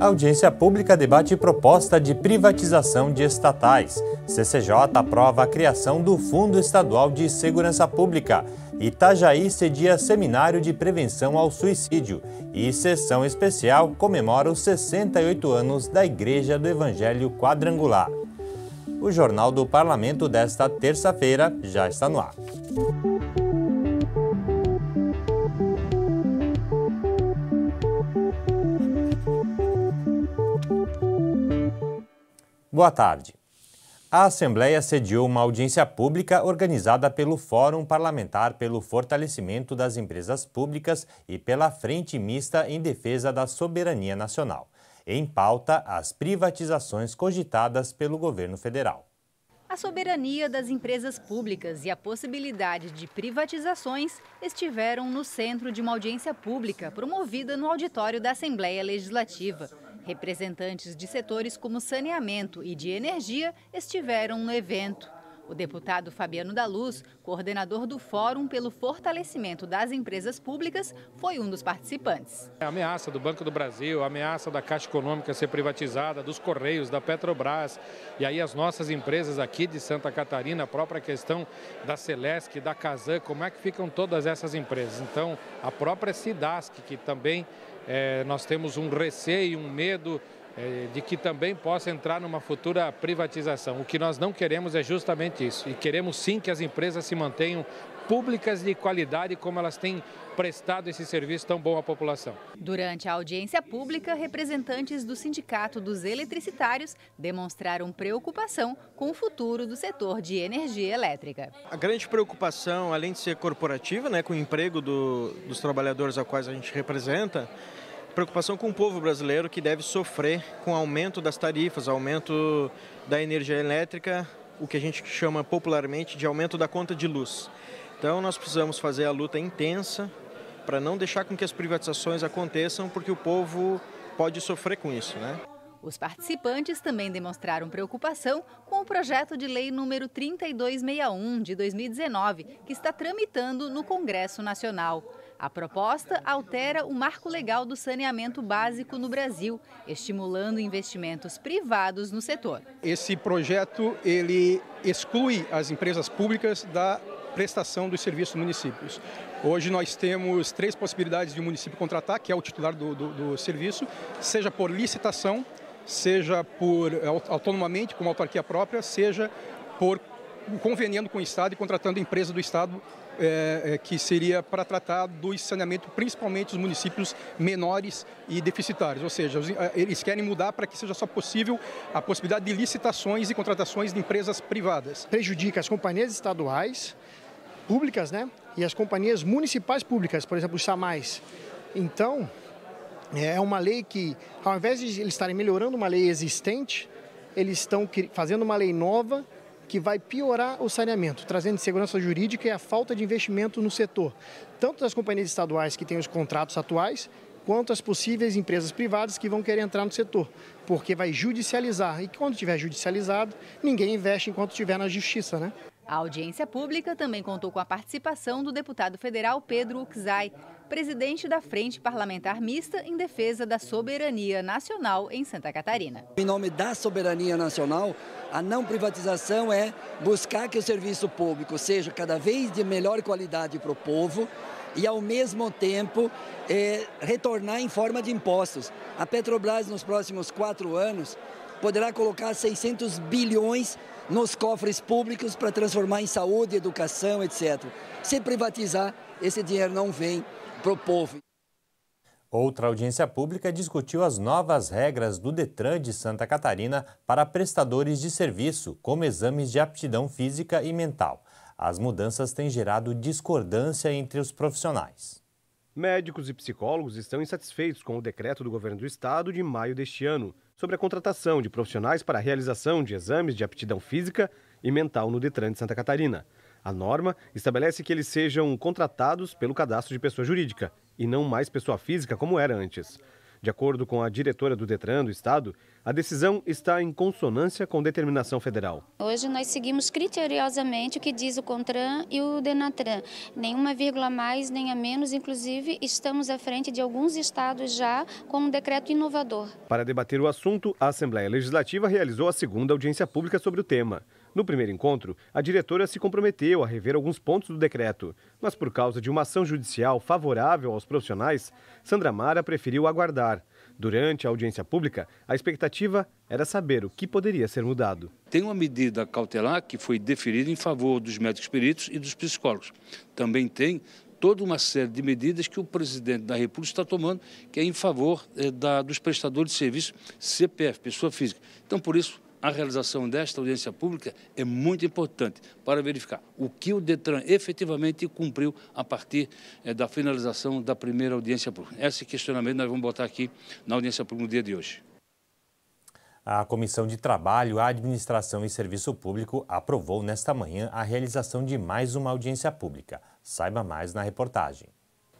A audiência pública debate proposta de privatização de estatais. CCJ aprova a criação do Fundo Estadual de Segurança Pública. Itajaí cedia seminário de prevenção ao suicídio. E sessão especial comemora os 68 anos da Igreja do Evangelho Quadrangular. O Jornal do Parlamento desta terça-feira já está no ar. Boa tarde. A Assembleia sediou uma audiência pública organizada pelo Fórum Parlamentar pelo Fortalecimento das Empresas Públicas e pela Frente Mista em Defesa da Soberania Nacional. Em pauta, as privatizações cogitadas pelo governo federal. A soberania das empresas públicas e a possibilidade de privatizações estiveram no centro de uma audiência pública promovida no auditório da Assembleia Legislativa. Representantes de setores como saneamento e de energia estiveram no evento. O deputado Fabiano da Luz, coordenador do Fórum pelo Fortalecimento das Empresas Públicas, foi um dos participantes. A ameaça do Banco do Brasil, a ameaça da Caixa Econômica ser privatizada, dos Correios, da Petrobras, e aí as nossas empresas aqui de Santa Catarina, a própria questão da Celesc, da Casan, como é que ficam todas essas empresas? Então, a própria Cidasc, que também nós temos um receio, um medo de que também possa entrar numa futura privatização. O que nós não queremos é justamente isso. E queremos sim que as empresas se mantenham públicas de qualidade como elas têm prestado esse serviço tão bom à população. Durante a audiência pública, representantes do Sindicato dos Eletricitários demonstraram preocupação com o futuro do setor de energia elétrica. A grande preocupação, além de ser corporativa, com o emprego dos trabalhadores a quais a gente representa, preocupação com o povo brasileiro que deve sofrer com o aumento das tarifas, aumento da energia elétrica, o que a gente chama popularmente de aumento da conta de luz. Então nós precisamos fazer a luta intensa para não deixar com que as privatizações aconteçam, porque o povo pode sofrer com isso, Os participantes também demonstraram preocupação com o projeto de lei número 3261 de 2019, que está tramitando no Congresso Nacional. A proposta altera o marco legal do saneamento básico no Brasil, estimulando investimentos privados no setor. Esse projeto ele exclui as empresas públicas da prestação dos serviços dos municípios. Hoje nós temos 3 possibilidades de um município contratar, que é o titular do serviço, seja por licitação, seja por autonomamente, como autarquia própria, seja por conveniando com o Estado e contratando empresa do Estado, que seria para tratar do saneamento, principalmente os municípios menores e deficitários. Ou seja, eles querem mudar para que seja só possível a possibilidade de licitações e contratações de empresas privadas. Prejudica as companhias estaduais públicas, e as companhias municipais públicas, por exemplo, os SAMAIs. Então, é uma lei que, ao invés de eles estarem melhorando uma lei existente, eles estão fazendo uma lei nova que vai piorar o saneamento, trazendo insegurança jurídica e a falta de investimento no setor, tanto das companhias estaduais que têm os contratos atuais, quanto as possíveis empresas privadas que vão querer entrar no setor, porque vai judicializar. E quando estiver judicializado, ninguém investe enquanto estiver na justiça, A audiência pública também contou com a participação do deputado federal Pedro Uczai, presidente da Frente Parlamentar Mista em Defesa da Soberania Nacional em Santa Catarina. Em nome da soberania nacional, a não privatização é buscar que o serviço público seja cada vez de melhor qualidade para o povo e, ao mesmo tempo, retornar em forma de impostos. A Petrobras, nos próximos 4 anos, poderá colocar 600 bilhões nos cofres públicos para transformar em saúde, educação, etc. Se privatizar, esse dinheiro não vem para o povo. Outra audiência pública discutiu as novas regras do Detran de Santa Catarina para prestadores de serviço, como exames de aptidão física e mental. As mudanças têm gerado discordância entre os profissionais. Médicos e psicólogos estão insatisfeitos com o decreto do governo do estado de maio deste ano sobre a contratação de profissionais para a realização de exames de aptidão física e mental no Detran de Santa Catarina. A norma estabelece que eles sejam contratados pelo cadastro de pessoa jurídica e não mais pessoa física como era antes. De acordo com a diretora do Detran do Estado, a decisão está em consonância com determinação federal. Hoje nós seguimos criteriosamente o que diz o CONTRAN e o DENATRAN. Nenhuma vírgula a mais nem a menos, inclusive estamos à frente de alguns estados já com um decreto inovador. Para debater o assunto, a Assembleia Legislativa realizou a segunda audiência pública sobre o tema. No primeiro encontro, a diretora se comprometeu a rever alguns pontos do decreto, mas por causa de uma ação judicial favorável aos profissionais, Sandra Mara preferiu aguardar. Durante a audiência pública, a expectativa era saber o que poderia ser mudado. Tem uma medida cautelar que foi deferida em favor dos médicos peritos e dos psicólogos. Também tem toda uma série de medidas que o presidente da República está tomando, que é em favor dos prestadores de serviço CPF, pessoa física. Então, por isso, a realização desta audiência pública é muito importante para verificar o que o Detran efetivamente cumpriu a partir da finalização da primeira audiência pública. Esse questionamento nós vamos botar aqui na audiência pública no dia de hoje. A Comissão de Trabalho, Administração e Serviço Público aprovou nesta manhã a realização de mais uma audiência pública. Saiba mais na reportagem.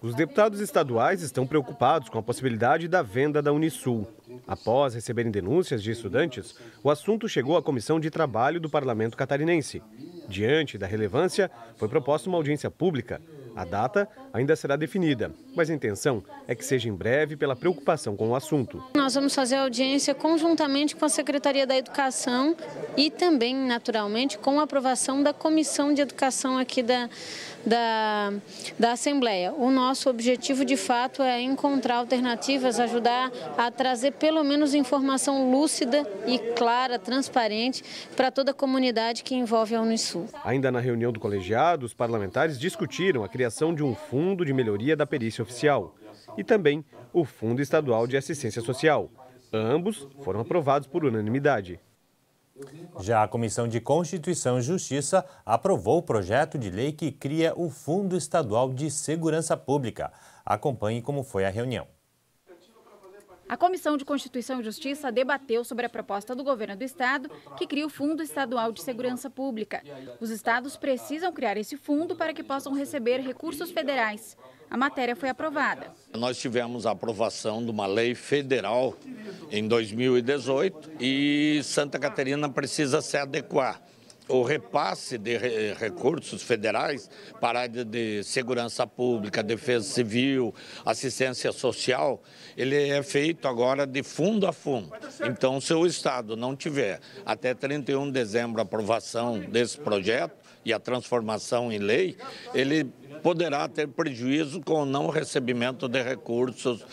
Os deputados estaduais estão preocupados com a possibilidade da venda da Unisul. Após receberem denúncias de estudantes, o assunto chegou à Comissão de Trabalho do Parlamento Catarinense. Diante da relevância, foi proposta uma audiência pública. A data ainda será definida, mas a intenção é que seja em breve pela preocupação com o assunto. Nós vamos fazer a audiência conjuntamente com a Secretaria da Educação e também, naturalmente, com a aprovação da Comissão de Educação aqui da Assembleia. O nosso objetivo, de fato, é encontrar alternativas, ajudar a trazer pelo menos informação lúcida e clara, transparente, para toda a comunidade que envolve a Unisul. Ainda na reunião do colegiado, os parlamentares discutiram a criação de um fundo de melhoria da perícia oficial e também o Fundo Estadual de Assistência Social. Ambos foram aprovados por unanimidade. Já a Comissão de Constituição e Justiça aprovou o projeto de lei que cria o Fundo Estadual de Segurança Pública. Acompanhe como foi a reunião. A Comissão de Constituição e Justiça debateu sobre a proposta do governo do estado que cria o Fundo Estadual de Segurança Pública. Os estados precisam criar esse fundo para que possam receber recursos federais. A matéria foi aprovada. Nós tivemos a aprovação de uma lei federal em 2018 e Santa Catarina precisa se adequar. O repasse de recursos federais para a área de segurança pública, defesa civil, assistência social, ele é feito agora de fundo a fundo. Então, se o Estado não tiver até 31 de dezembro a aprovação desse projeto e a transformação em lei, ele poderá ter prejuízo com o não recebimento de recursos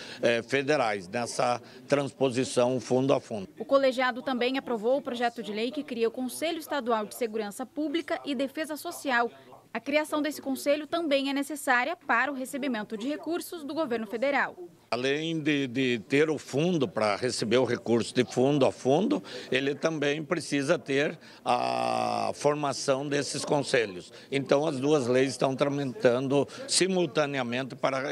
federais nessa transposição fundo a fundo. O colegiado também aprovou o projeto de lei que cria o Conselho Estadual de Segurança Pública e Defesa Social. A criação desse conselho também é necessária para o recebimento de recursos do governo federal. Além de ter o fundo para receber o recurso de fundo a fundo, ele também precisa ter a formação desses conselhos. Então, as duas leis estão tramitando simultaneamente para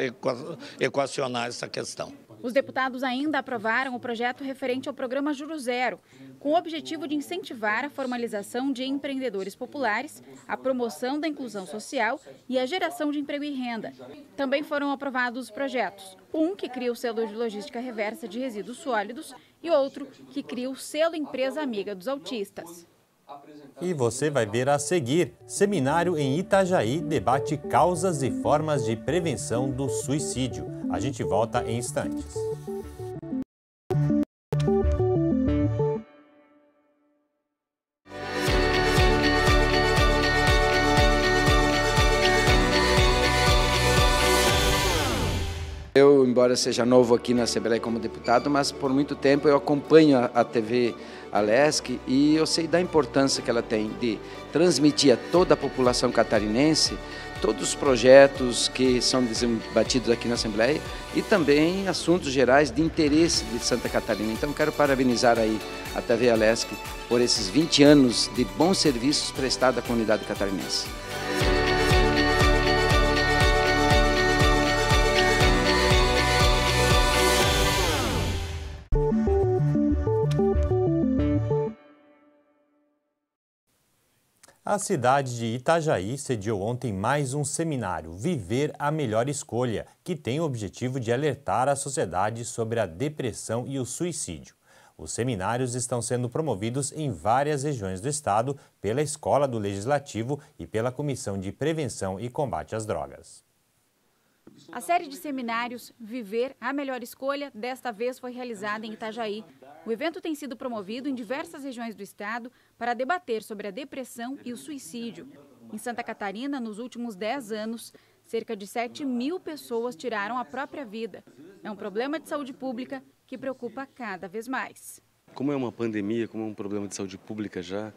equacionar essa questão. Os deputados ainda aprovaram o projeto referente ao programa Juro Zero, com o objetivo de incentivar a formalização de empreendedores populares, a promoção da inclusão social e a geração de emprego e renda. Também foram aprovados os projetos, um que cria o selo de logística reversa de resíduos sólidos e outro que cria o selo Empresa Amiga dos Autistas. E você vai ver a seguir: seminário em Itajaí debate causas e formas de prevenção do suicídio. A gente volta em instantes. Eu, embora seja novo aqui na Assembleia como deputado, mas por muito tempo eu acompanho a TV Alesc e eu sei da importância que ela tem de transmitir a toda a população catarinense todos os projetos que são debatidos aqui na Assembleia e também assuntos gerais de interesse de Santa Catarina. Então quero parabenizar aí a TV Alesc por esses 20 anos de bons serviços prestados à comunidade catarinense. A cidade de Itajaí sediou ontem mais um seminário, Viver a Melhor Escolha, que tem o objetivo de alertar a sociedade sobre a depressão e o suicídio. Os seminários estão sendo promovidos em várias regiões do estado pela Escola do Legislativo e pela Comissão de Prevenção e Combate às Drogas. A série de seminários Viver a Melhor Escolha desta vez foi realizada em Itajaí. O evento tem sido promovido em diversas regiões do estado para debater sobre a depressão e o suicídio. Em Santa Catarina, nos últimos 10 anos, cerca de 7.000 pessoas tiraram a própria vida. É um problema de saúde pública que preocupa cada vez mais. Como é uma pandemia, como é um problema de saúde pública já,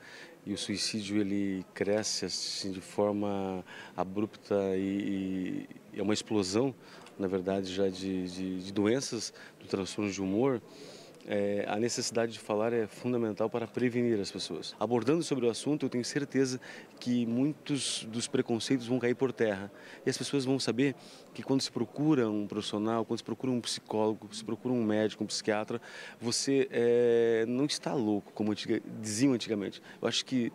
e o suicídio ele cresce assim, de forma abrupta e é uma explosão, na verdade, já de doenças do transtorno de humor, a necessidade de falar é fundamental para prevenir as pessoas. Abordando sobre o assunto, eu tenho certeza que muitos dos preconceitos vão cair por terra. E as pessoas vão saber que quando se procura um profissional, quando se procura um psicólogo, se procura um médico, um psiquiatra, você não está louco, como diziam antigamente. Eu acho que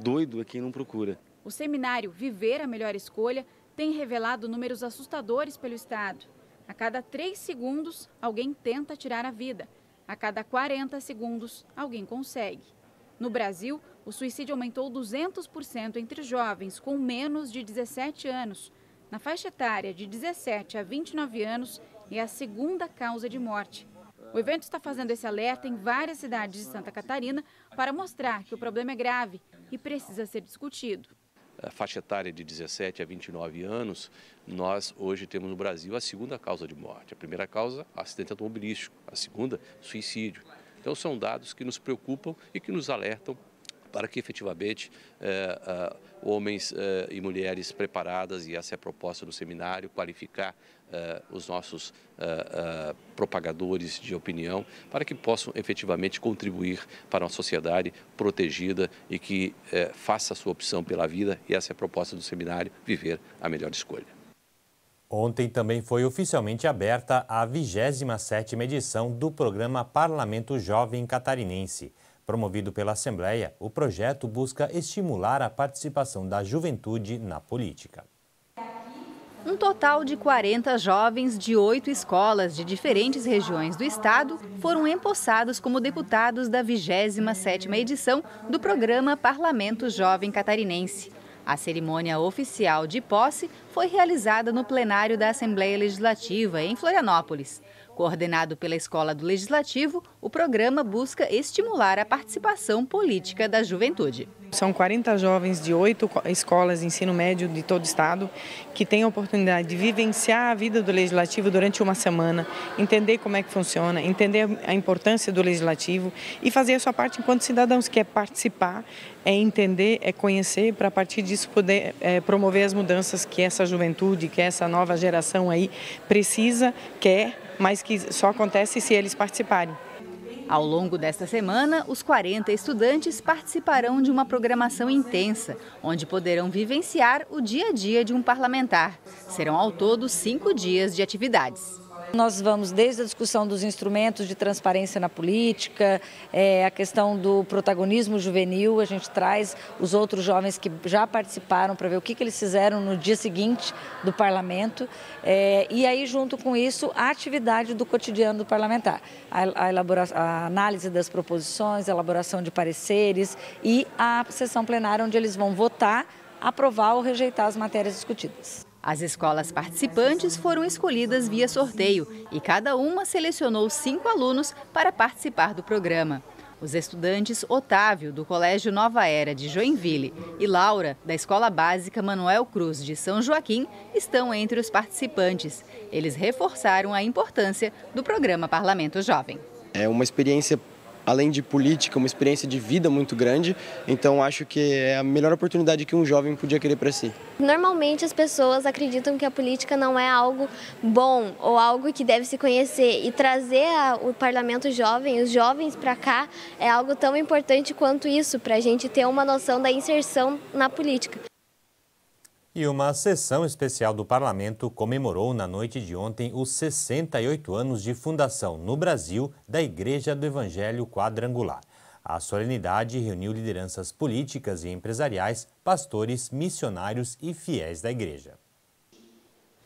doido é quem não procura. O seminário Viver a Melhor Escolha tem revelado números assustadores pelo estado. A cada 3 segundos, alguém tenta tirar a vida. A cada 40 segundos, alguém consegue. No Brasil, o suicídio aumentou 200% entre jovens com menos de 17 anos. Na faixa etária de 17 a 29 anos, é a segunda causa de morte. O evento está fazendo esse alerta em várias cidades de Santa Catarina para mostrar que o problema é grave e precisa ser discutido. A faixa etária de 17 a 29 anos, nós hoje temos no Brasil a segunda causa de morte. A primeira causa, acidente automobilístico. A segunda, suicídio. Então são dados que nos preocupam e que nos alertam para que efetivamente homens e mulheres preparadas, e essa é a proposta do seminário, qualificar os nossos propagadores de opinião para que possam efetivamente contribuir para uma sociedade protegida e que faça a sua opção pela vida, e essa é a proposta do seminário, Viver a Melhor Escolha. Ontem também foi oficialmente aberta a 27ª edição do programa Parlamento Jovem Catarinense. Promovido pela Assembleia, o projeto busca estimular a participação da juventude na política. Um total de 40 jovens de 8 escolas de diferentes regiões do estado foram empossados como deputados da 27ª edição do programa Parlamento Jovem Catarinense. A cerimônia oficial de posse foi realizada no plenário da Assembleia Legislativa, em Florianópolis. Coordenado pela Escola do Legislativo, o programa busca estimular a participação política da juventude. São 40 jovens de 8 escolas de ensino médio de todo o estado que têm a oportunidade de vivenciar a vida do Legislativo durante uma semana, entender como é que funciona, entender a importância do Legislativo e fazer a sua parte enquanto cidadãos, que é participar, é entender, é conhecer, para a partir disso poder promover as mudanças que essa juventude, que essa nova geração aí precisa, quer, mas que só acontece se eles participarem. Ao longo desta semana, os 40 estudantes participarão de uma programação intensa, onde poderão vivenciar o dia a dia de um parlamentar. Serão ao todo 5 dias de atividades. Nós vamos desde a discussão dos instrumentos de transparência na política, a questão do protagonismo juvenil, a gente traz os outros jovens que já participaram para ver o que eles fizeram no dia seguinte do parlamento, e aí junto com isso a atividade do cotidiano do parlamentar, a análise das proposições, a elaboração de pareceres e a sessão plenária onde eles vão votar, aprovar ou rejeitar as matérias discutidas. As escolas participantes foram escolhidas via sorteio e cada uma selecionou 5 alunos para participar do programa. Os estudantes Otávio, do Colégio Nova Era de Joinville, e Laura, da Escola Básica Manuel Cruz de São Joaquim, estão entre os participantes. Eles reforçaram a importância do programa Parlamento Jovem. É uma experiência, além de política, uma experiência de vida muito grande, então acho que é a melhor oportunidade que um jovem podia querer para si. Normalmente as pessoas acreditam que a política não é algo bom ou algo que deve se conhecer, e trazer o Parlamento Jovem, os jovens para cá, é algo tão importante quanto isso, para a gente ter uma noção da inserção na política. E uma sessão especial do Parlamento comemorou na noite de ontem os 68 anos de fundação no Brasil da Igreja do Evangelho Quadrangular. A solenidade reuniu lideranças políticas e empresariais, pastores, missionários e fiéis da igreja.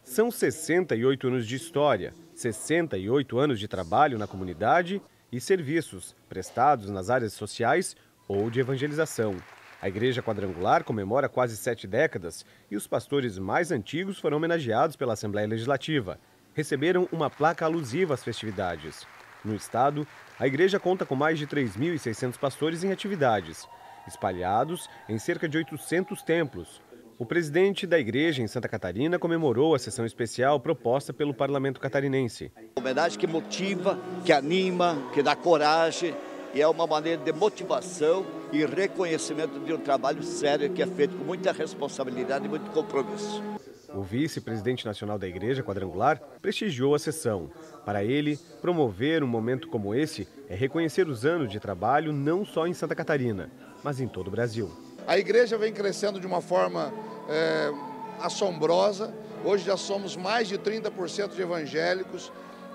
São 68 anos de história, 68 anos de trabalho na comunidade e serviços prestados nas áreas sociais ou de evangelização. A Igreja Quadrangular comemora quase 7 décadas e os pastores mais antigos foram homenageados pela Assembleia Legislativa. Receberam uma placa alusiva às festividades. No estado, a igreja conta com mais de 3.600 pastores em atividades, espalhados em cerca de 800 templos. O presidente da igreja em Santa Catarina comemorou a sessão especial proposta pelo parlamento catarinense. Homenagem que motiva, que anima, que dá coragem e é uma maneira de motivação e reconhecimento de um trabalho sério que é feito com muita responsabilidade e muito compromisso. O vice-presidente nacional da Igreja Quadrangular prestigiou a sessão. Para ele, promover um momento como esse é reconhecer os anos de trabalho não só em Santa Catarina, mas em todo o Brasil. A igreja vem crescendo de uma forma assombrosa. Hoje já somos mais de 30% de evangélicos,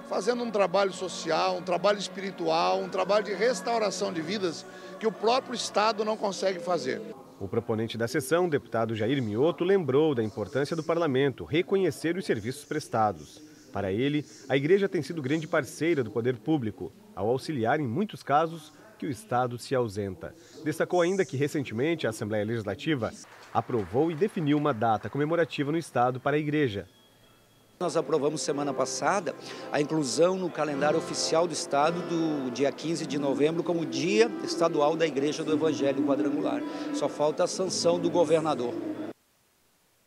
fazendo um trabalho social, um trabalho espiritual, um trabalho de restauração de vidas que o próprio Estado não consegue fazer. O proponente da sessão, o deputado Jair Mioto, lembrou da importância do parlamento reconhecer os serviços prestados. Para ele, a igreja tem sido grande parceira do poder público, ao auxiliar em muitos casos que o Estado se ausenta. Destacou ainda que recentemente a Assembleia Legislativa aprovou e definiu uma data comemorativa no Estado para a igreja. Nós aprovamos semana passada a inclusão no calendário oficial do Estado do dia 15 de novembro como Dia Estadual da Igreja do Evangelho Quadrangular. Só falta a sanção do governador.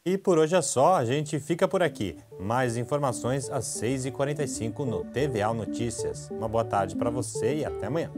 E por hoje é só, a gente fica por aqui. Mais informações às 6h45 no TVA Notícias. Uma boa tarde para você e até amanhã.